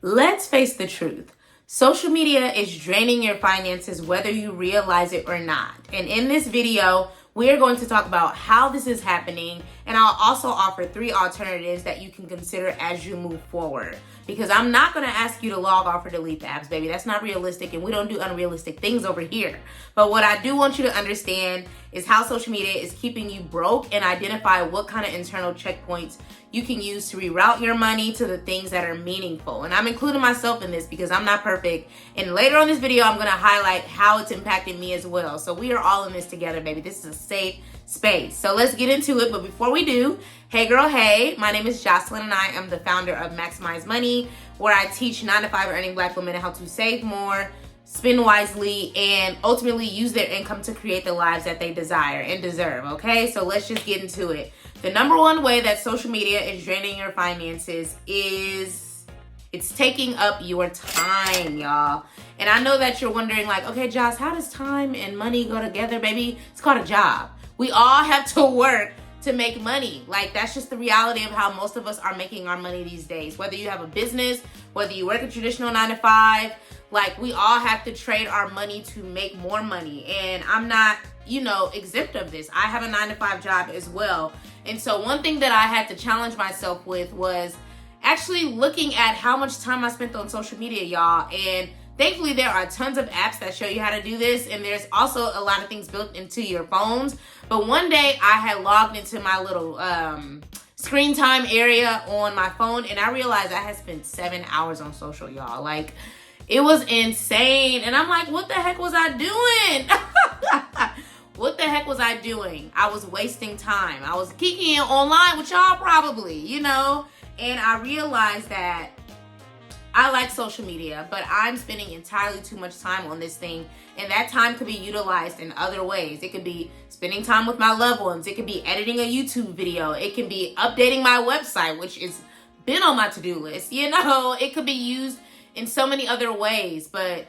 Let's face the truth. Social media is draining your finances whether you realize it or not. And in this video, we're going to talk about how this is happening, and I'll also offer 3 alternatives that you can consider as you move forward. Because I'm not going to ask you to log off or delete the apps, baby. That's not realistic, and we don't do unrealistic things over here. But what I do want you to understand is how social media is keeping you broke, and identify what kind of internal checkpoints you can use to reroute your money to the things that are meaningful. And I'm including myself in this because I'm not perfect. And later on this video, I'm going to highlight how it's impacted me as well. So we are all in this together, baby. This is a safe space. So let's get into it. But before we do, hey girl, hey, my name is Jocelyn and I am the founder of Maximize Money, where I teach 9-to-5 earning Black women how to save more, spend wisely, and ultimately use their income to create the lives that they desire and deserve, okay? So let's just get into it. The number one way that social media is draining your finances is it's taking up your time, y'all. And I know that you're wondering like, okay, Joss, how does time and money go together, baby? It's called a job. We all have to work to make money. Like, that's just the reality of how most of us are making our money these days. Whether you have a business, whether you work a traditional 9-to-5, like, we all have to trade our money to make more money. And I'm not, exempt of this. I have a 9-to-5 job as well. And so one thing that I had to challenge myself with was actually looking at how much time I spent on social media, y'all. And thankfully, there are tons of apps that show you how to do this. And there's also a lot of things built into your phones. But one day I had logged into my little screen time area on my phone, and I realized I had spent 7 hours on social, y'all. Like, it was insane. And I'm like, what the heck was I doing? What the heck was I doing? I was wasting time. I was kikiing online with y'all probably, And I realized that I like social media, but I'm spending entirely too much time on this thing. And that time could be utilized in other ways. It could be spending time with my loved ones. It could be editing a YouTube video. It could be updating my website, which has been on my to-do list. It could be used in so many other ways. But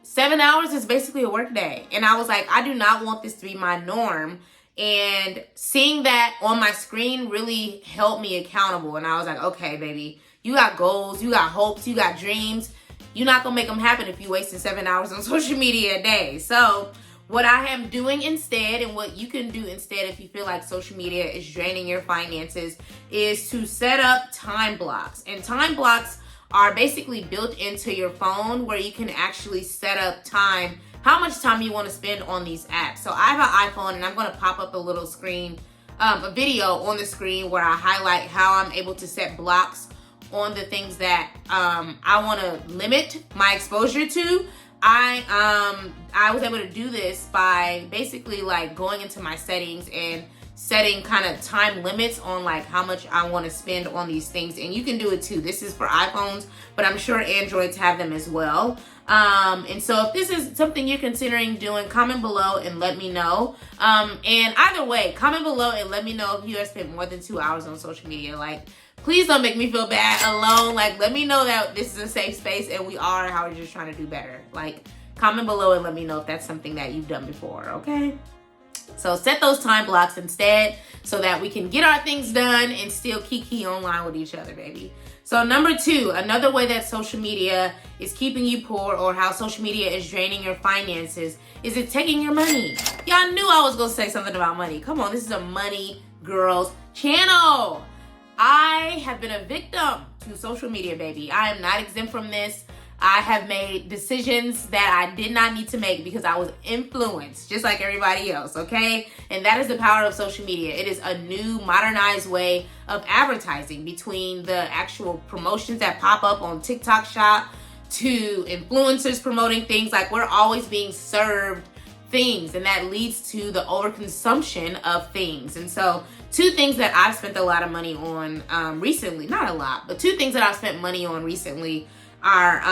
7 hours is basically a work day. And I was like, I do not want this to be my norm. And seeing that on my screen really held me accountable. And I was like, okay, baby, you got goals, you got hopes, you got dreams. You're not going to make them happen if you wasted 7 hours on social media a day. So what I am doing instead, and what you can do instead if you feel like social media is draining your finances, is to set up time blocks. And time blocks are basically built into your phone, where you can actually set up time, how much time you want to spend on these apps. So I have an iPhone, and I'm going to pop up a little screen, a video on the screen where I highlight how I'm able to set blocks on the things that I want to limit my exposure to. I was able to do this by basically like going into my settings and setting kind of time limits on like how much I want to spend on these things. And you can do it too. This is for iPhones, but I'm sure Androids have them as well. And so if this is something you're considering doing, comment below and let me know. And either way, comment below and let me know if you have spent more than 2 hours on social media. Like, please don't make me feel bad alone. Like, let me know that this is a safe space and we are how we're just trying to do better. Like, comment below and let me know if that's something that you've done before, okay? So set those time blocks instead so that we can get our things done and still kiki online with each other, baby. So number 2, another way that social media is keeping you poor, or how social media is draining your finances, is it taking your money. Y'all knew I was going to say something about money. Come on, this is a Money Girls channel. I have been a victim to social media, baby. I am not exempt from this. I have made decisions that I did not need to make because I was influenced just like everybody else, okay? And that is the power of social media. It is a new modernized way of advertising, between the actual promotions that pop up on TikTok Shop to influencers promoting things. Like, we're always being served things, and that leads to the overconsumption of things. And so 2 things that I've spent a lot of money on recently, not a lot, but 2 things that I've spent money on recently are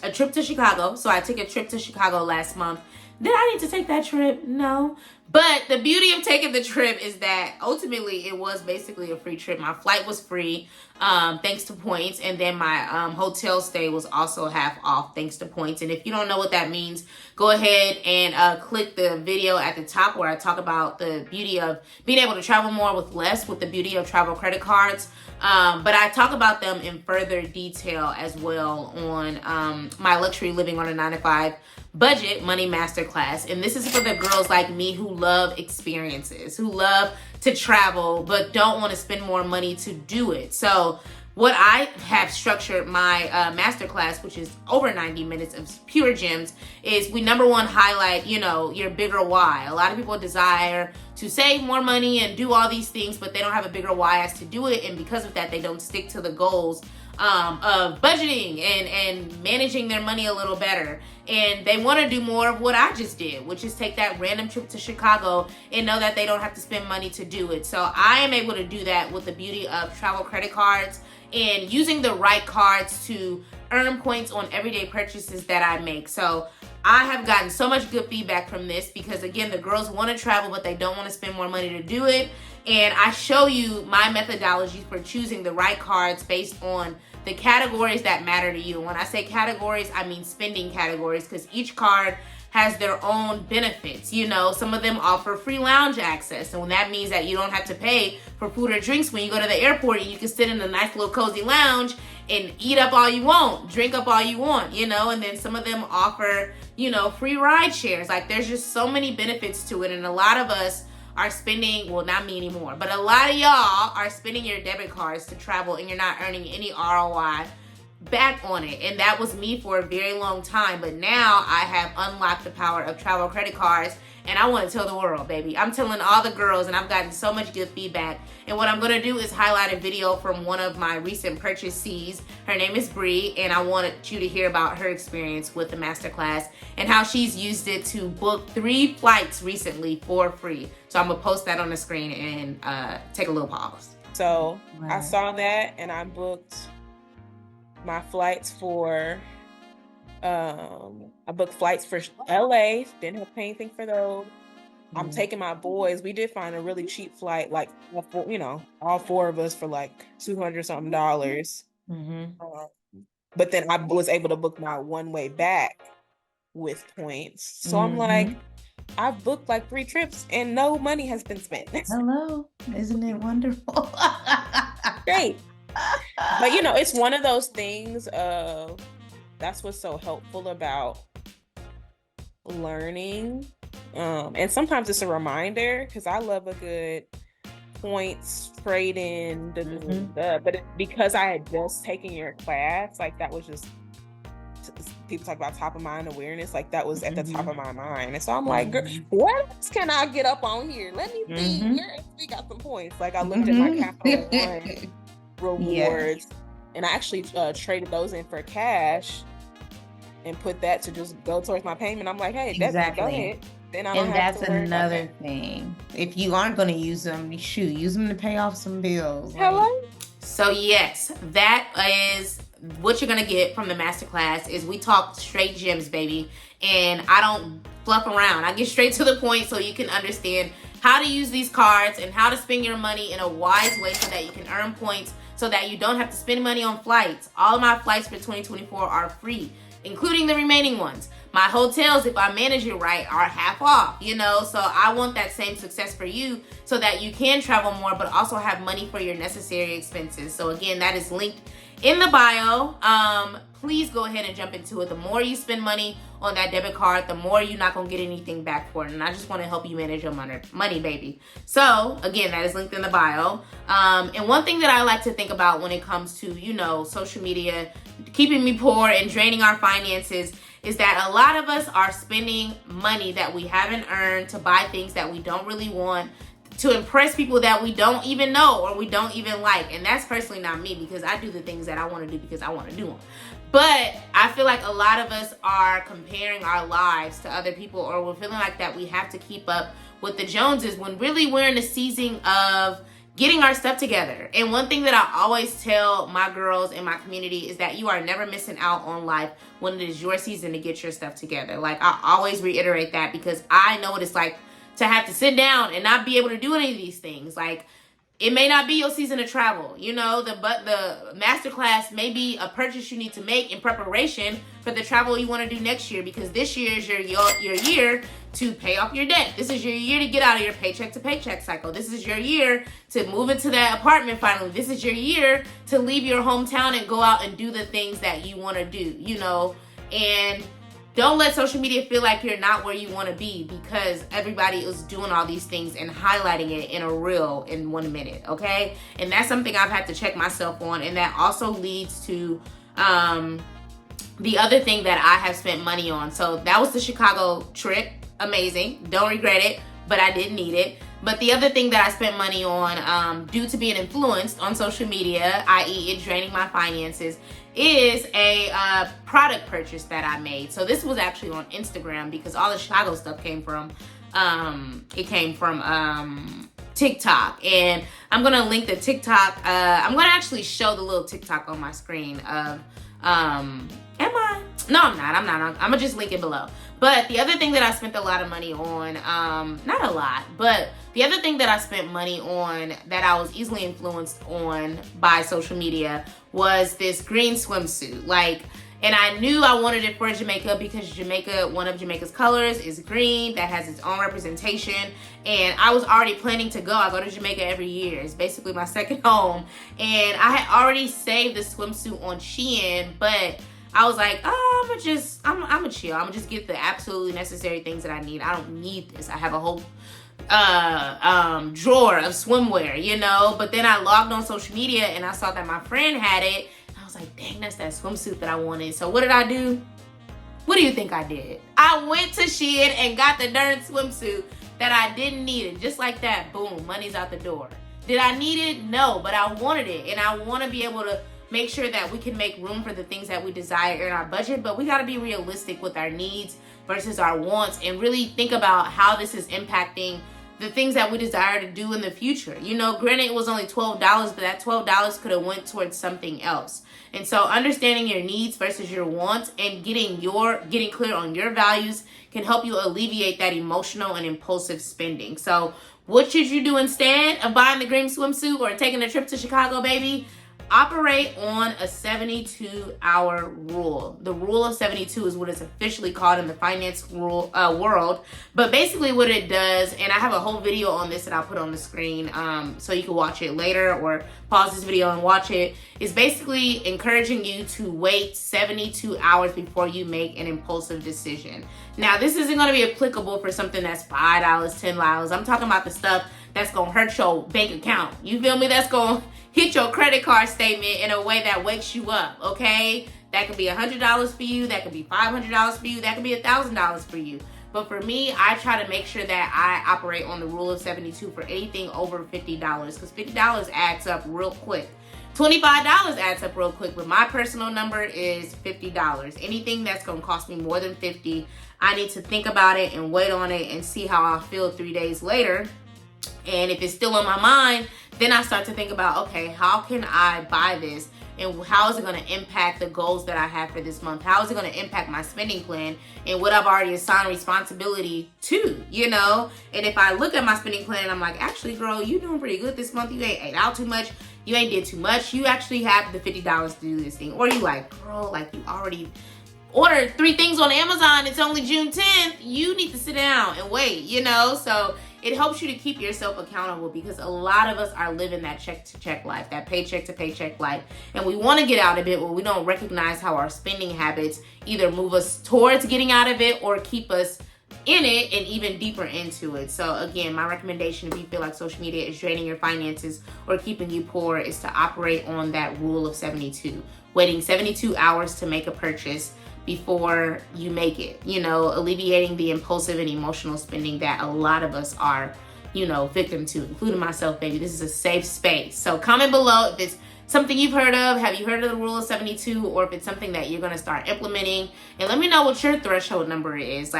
a trip to Chicago. So I took a trip to Chicago last month. Did I need to take that trip? No. But the beauty of taking the trip is that ultimately it was basically a free trip. My flight was free, thanks to points, and then my hotel stay was also half off thanks to points. And if you don't know what that means, go ahead and click the video at the top where I talk about the beauty of being able to travel more with less, with the beauty of travel credit cards. But I talk about them in further detail as well on my luxury living on a 9-to-5 budget money masterclass. And this is for the girls like me who love experiences, who love to travel but don't want to spend more money to do it. So what I have structured my masterclass, which is over 90 minutes of pure gems, is we number one highlight, your bigger why. A lot of people desire to save more money and do all these things, but they don't have a bigger why as to do it. And because of that, they don't stick to the goals of budgeting and managing their money a little better. And they want to do more of what I just did, which is take that random trip to Chicago and know that they don't have to spend money to do it. So I am able to do that with the beauty of travel credit cards and using the right cards to earn points on everyday purchases that I make. So I have gotten so much good feedback from this because, again, the girls want to travel, but they don't want to spend more money to do it. And I show you my methodology for choosing the right cards based on the categories that matter to you. When I say categories, I mean spending categories, because each card has their own benefits. Some of them offer free lounge access, and that means that you don't have to pay for food or drinks when you go to the airport, and you can sit in a nice little cozy lounge and eat up all you want, drink up all you want, and then some of them offer, free ride shares. Like, there's just so many benefits to it, and a lot of us are spending, well, not me anymore, but a lot of y'all are spending your debit cards to travel and you're not earning any ROI back on it. And that was me for a very long time, but now I have unlocked the power of travel credit cards, and I want to tell the world, baby. I'm telling all the girls, and I've gotten so much good feedback. And what I'm going to do is highlight a video from one of my recent purchasees. Her name is Brie, and I wanted you to hear about her experience with the masterclass and how she's used it to book 3 flights recently for free. So I'm going to post that on the screen and take a little pause. So I saw that, and I booked my flights for I booked flights for LA, didn't have to pay anything for those. I'm taking my boys. We did find a really cheap flight, like, all 4 of us for like $200 something. But then I was able to book my one-way back with points. So I'm like, I've booked like 3 trips and no money has been spent. Hello, isn't it wonderful? Great. But it's one of those things of, that's what's so helpful about learning. And sometimes it's a reminder, because I love a good points trade-in, but because I had just taken your class, like, that was just, people talk about top of mind awareness, like, that was at the top of my mind. And so I'm like, girl, what else can I get up on here? Let me see. We got some points. Like, I looked at my Capital One rewards, and I actually traded those in for cash and put that to just go towards my payment. I'm like, hey, that's go ahead. Then I don't and have that's to worry another about that. thing. If you aren't going to use them, use them to pay off some bills. Hello? So yes, that is what you're going to get from the masterclass. Is we talk straight gems, baby. And I don't fluff around. I get straight to the point so you can understand how to use these cards and how to spend your money in a wise way so that you can earn points, so that you don't have to spend money on flights. All of my flights for 2024 are free, including the remaining ones. My hotels, if I manage it right, are half off, So I want that same success for you so that you can travel more, but also have money for your necessary expenses. So again, that is linked in the bio. Please go ahead and jump into it. The more you spend money on that debit card, the more you're not going to get anything back for it. And I just want to help you manage your money, baby. So again, that is linked in the bio. And one thing that I like to think about when it comes to, social media, keeping me poor and draining our finances, is that a lot of us are spending money that we haven't earned to buy things that we don't really want, to impress people that we don't even know or we don't even like. And that's personally not me, because I do the things that I want to do because I want to do them. But I feel like a lot of us are comparing our lives to other people, or we're feeling like that we have to keep up with the Joneses, when really we're in a season of getting our stuff together. And one thing that I always tell my girls in my community is that you are never missing out on life when it is your season to get your stuff together. Like, I always reiterate that, because I know what it's like to have to sit down and not be able to do any of these things. Like, it may not be your season to travel, but the masterclass may be a purchase you need to make in preparation for the travel you want to do next year, because this year is your year to pay off your debt. This is your year to get out of your paycheck to paycheck cycle. This is your year to move into that apartment finally. This is your year to leave your hometown and go out and do the things that you want to do, and don't let social media feel like you're not where you want to be, because everybody is doing all these things and highlighting it in a reel in 1 minute, okay? And that's something I've had to check myself on, and that also leads to the other thing that I have spent money on. So that was the Chicago trip. Amazing. Don't regret it, but I didn't need it. But the other thing that I spent money on, due to being influenced on social media, i.e. it draining my finances, is a product purchase that I made. So this was actually on Instagram, because all the Chicago stuff came from TikTok. And I'm gonna link the TikTok. I'm gonna actually show the little TikTok on my screen of am I? No, I'm not. I'm gonna just link it below. But the other thing that I spent a lot of money on, not a lot, but the other thing that I spent money on that I was easily influenced on by social media was this green swimsuit. And I knew I wanted it for Jamaica, because Jamaica, one of Jamaica's colors is green, that has its own representation. And I was already planning to go. I go to Jamaica every year. It's basically my second home. And I had already saved the swimsuit on Shein, but I was like, I'm gonna chill. I'm gonna just get the absolutely necessary things that I need. I don't need this. I have a whole drawer of swimwear, But then I logged on social media and I saw that my friend had it. And I was like, dang, that's that swimsuit that I wanted. So what did I do? What do you think I did? I went to Shein and got the darn swimsuit that I didn't need it. Just like that, boom, money's out the door. Did I need it? No, but I wanted it. And I want to be able to make sure that we can make room for the things that we desire in our budget, but we got to be realistic with our needs versus our wants, and really think about how this is impacting the things that we desire to do in the future. Granted, it was only $12, but that $12 could have went towards something else. And so understanding your needs versus your wants and getting clear on your values can help you alleviate that emotional and impulsive spending. So what should you do instead of buying the green swimsuit or taking a trip to Chicago, baby? Operate on a 72-hour rule. The rule of 72 is what it's officially called in the finance world. But basically what it does, and I have a whole video on this that I'll put on the screen so you can watch it later or pause this video and watch it, is basically encouraging you to wait 72 hours before you make an impulsive decision. Now, this isn't going to be applicable for something that's $5, $10. I'm talking about the stuff that's going to hurt your bank account. You feel me? That's going to hit your credit card statement in a way that wakes you up, okay? That could be $100 for you. That could be $500 for you. That could be $1,000 for you. But for me, I try to make sure that I operate on the rule of 72 for anything over $50, because $50 adds up real quick. $25 adds up real quick, but my personal number is $50. Anything that's going to cost me more than $50, I need to think about it and wait on it and see how I feel 3 days later. And if it's still on my mind, then I start to think about, okay, how can I buy this? And how is it going to impact the goals that I have for this month? How is it going to impact my spending plan and what I've already assigned responsibility to, And if I look at my spending plan and I'm like, actually, girl, you doing pretty good this month. You ain't ate out too much. You ain't did too much. You actually have the $50 to do this thing. Or you like, girl, you already ordered 3 things on Amazon. It's only June 10th. You need to sit down and wait, So it helps you to keep yourself accountable, because a lot of us are living that check-to-check life, that paycheck-to-paycheck life. And we want to get out of it, but we don't recognize how our spending habits either move us towards getting out of it or keep us in it and even deeper into it. So again, my recommendation, if you feel like social media is draining your finances or keeping you poor, is to operate on that rule of 72. Waiting 72 hours to make a purchase before you make it, alleviating the impulsive and emotional spending that a lot of us are, victim to, including myself, baby. This is a safe space. So comment below if it's something you've heard of. Have you heard of the rule of 72, or if it's something that you're going to start implementing? And let me know what your threshold number is.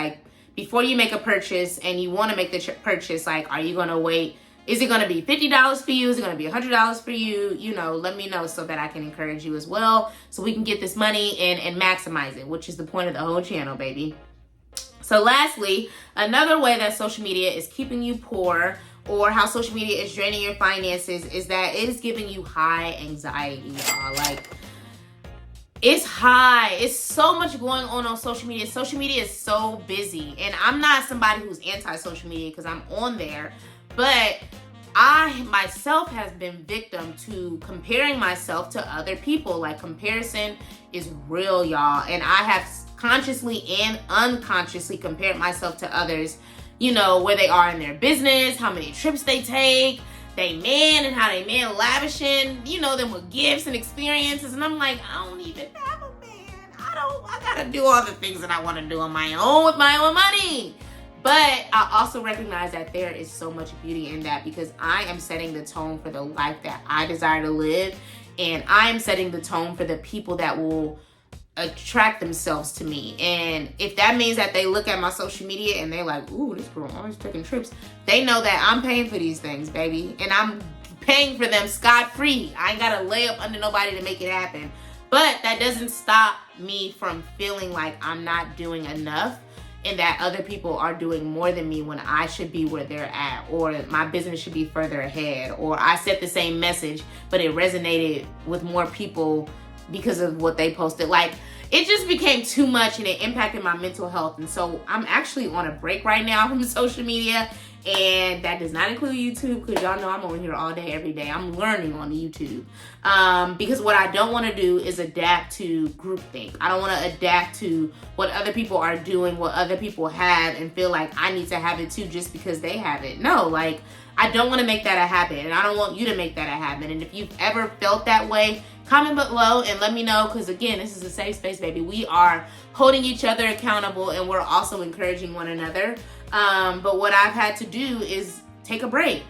Before you make a purchase and you want to make the purchase, are you going to wait? Is it going to be $50 for you? Is it going to be $100 for you? Let me know so that I can encourage you as well, so we can get this money and maximize it, which is the point of the whole channel, baby. So lastly, another way that social media is keeping you poor, or how social media is draining your finances, is that it is giving you high anxiety, y'all. Like, it's high. It's so much going on social media. Social media is so busy. And I'm not somebody who's anti-social media because I'm on there. But I myself has been victim to comparing myself to other people. Like, comparison is real, y'all. And I have consciously and unconsciously compared myself to others, you know, where they are in their business, how many trips they take, they man, and how they man lavishing, you know, them with gifts and experiences. And I'm like, I don't even have a man. I gotta do all the things that I want to do on my own with my own money. But I also recognize that there is so much beauty in that, because I am setting the tone for the life that I desire to live. And I am setting the tone for the people that will attract themselves to me. And if that means that they look at my social media and they're like, ooh, this girl always taking trips, they know that I'm paying for these things, baby. And I'm paying for them scot-free. I ain't gotta lay up under nobody to make it happen. But that doesn't stop me from feeling like I'm not doing enough, and that other people are doing more than me when I should be where they're at, or my business should be further ahead, or I said the same message, but it resonated with more people because of what they posted. Like, it just became too much, and it impacted my mental health. And so I'm actually on a break right now from social media, and that does not include YouTube, because y'all know I'm on here all day, every day. I'm learning on YouTube, because what I don't want to do is adapt to groupthink. I don't want to adapt to what other people are doing, what other people have, and feel like I need to have it too just because they have it. No, like, I don't want to make that a habit, and I don't want you to make that a habit. And if you've ever felt that way, comment below and let me know, because again, this is a safe space, baby. We are holding each other accountable, and we're also encouraging one another. But what I've had to do is take a break,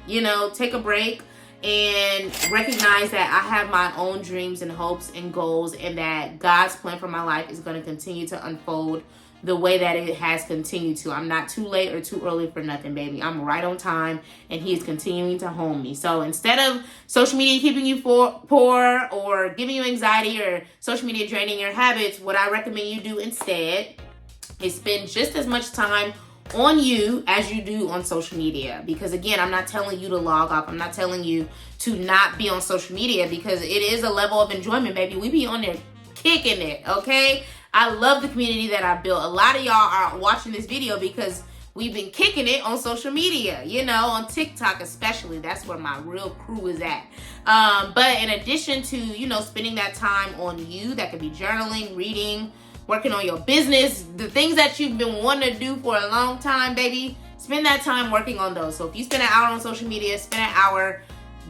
take a break and recognize that I have my own dreams and hopes and goals, and that God's plan for my life is going to continue to unfold the way that it has continued to. I'm not too late or too early for nothing, baby. I'm right on time, and He is continuing to hone me. So instead of social media keeping you poor or giving you anxiety, or social media draining your habits, what I recommend you do instead is spend just as much time on you as you do on social media. Because again, I'm not telling you to log off. I'm not telling you to not be on social media, because it is a level of enjoyment, baby. We be on there kicking it, okay? I love the community that I built. A lot of y'all are watching this video because we've been kicking it on social media, on TikTok especially. That's where my real crew is at. But in addition to, spending that time on you, that could be journaling, reading, working on your business, the things that you've been wanting to do for a long time, baby, spend that time working on those. So if you spend an hour on social media, spend an hour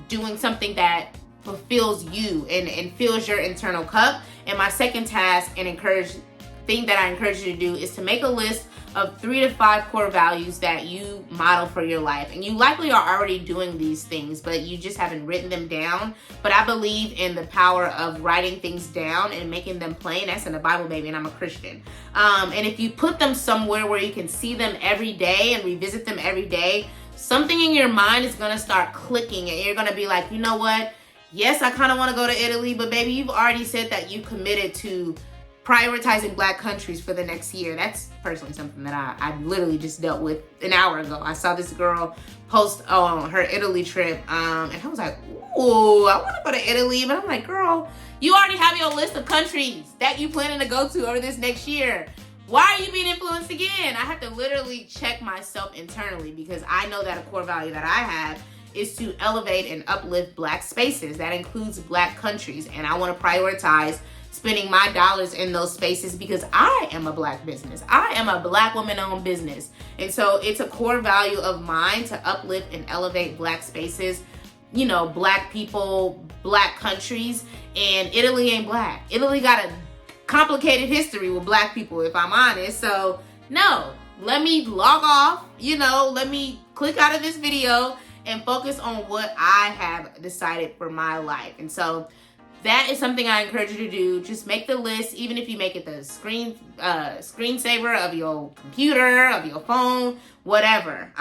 doing something that fulfills you and fills your internal cup. And my second task and thing that I encourage you to do is to make a list of 3 to 5 core values that you model for your life. And you likely are already doing these things, but you just haven't written them down. But I believe in the power of writing things down and making them plain. That's in the Bible, baby, and I'm a Christian. And if you put them somewhere where you can see them every day and revisit them every day, something in your mind is going to start clicking, and you're going to be like, you know what? Yes, I kind of want to go to Italy, but baby, you've already said that you committed to prioritizing Black countries for the next year. That's personally something that I literally just dealt with an hour ago. I saw this girl post on her Italy trip, and I was like, ooh, I want to go to Italy. But I'm like, girl, you already have your list of countries that you planning to go to over this next year. Why are you being influenced again? I have to literally check myself internally, because I know that a core value that I have is to elevate and uplift Black spaces. That includes Black countries. And I want to prioritize spending my dollars in those spaces, because I am a Black business. I am a Black woman-owned business. And so it's a core value of mine to uplift and elevate Black spaces, Black people, Black countries. And Italy ain't Black. Italy got a complicated history with Black people, if I'm honest. So no, let me log off, let me click out of this video and focus on what I have decided for my life. And so that is something I encourage you to do. Just make the list, even if you make it the screensaver of your computer, of your phone, whatever.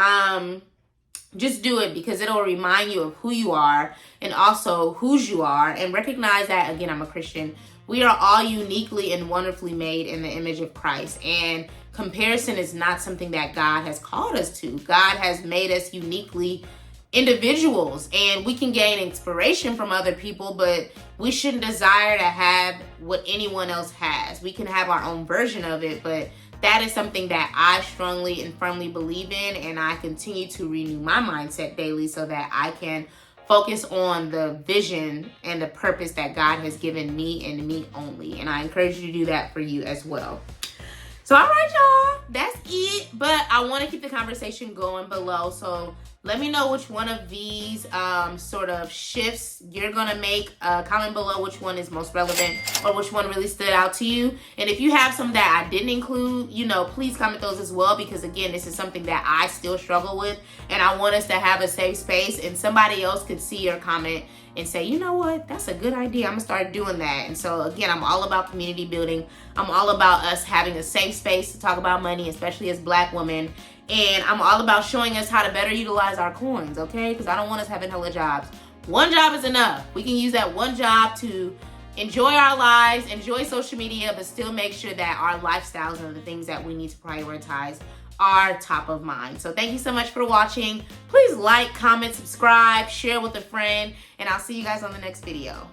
just do it, because it'll remind you of who you are and also whose you are. And recognize that, again, I'm a Christian, we are all uniquely and wonderfully made in the image of Christ. And comparison is not something that God has called us to. God has made us uniquely individuals, and we can gain inspiration from other people, but we shouldn't desire to have what anyone else has. We can have our own version of it, but that is something that I strongly and firmly believe in, and I continue to renew my mindset daily so that I can focus on the vision and the purpose that God has given me and me only. And I encourage you to do that for you as well. So, all right, y'all, that's it. But I want to keep the conversation going below. So let me know which one of these sort of shifts you're going to make. Comment below which one is most relevant or which one really stood out to you. And if you have some that I didn't include, please comment those as well, because again, this is something that I still struggle with, and I want us to have a safe space, and somebody else could see your comment and say, you know what, that's a good idea, I'm gonna start doing that. And so again, I'm all about community building. I'm all about us having a safe space to talk about money, especially as Black women. And I'm all about showing us how to better utilize our coins, okay? Because I don't want us having hella jobs. One job is enough. We can use that one job to enjoy our lives, enjoy social media, but still make sure that our lifestyles and the things that we need to prioritize are top of mind. So thank you so much for watching. Please like, comment, subscribe, share with a friend, and I'll see you guys on the next video.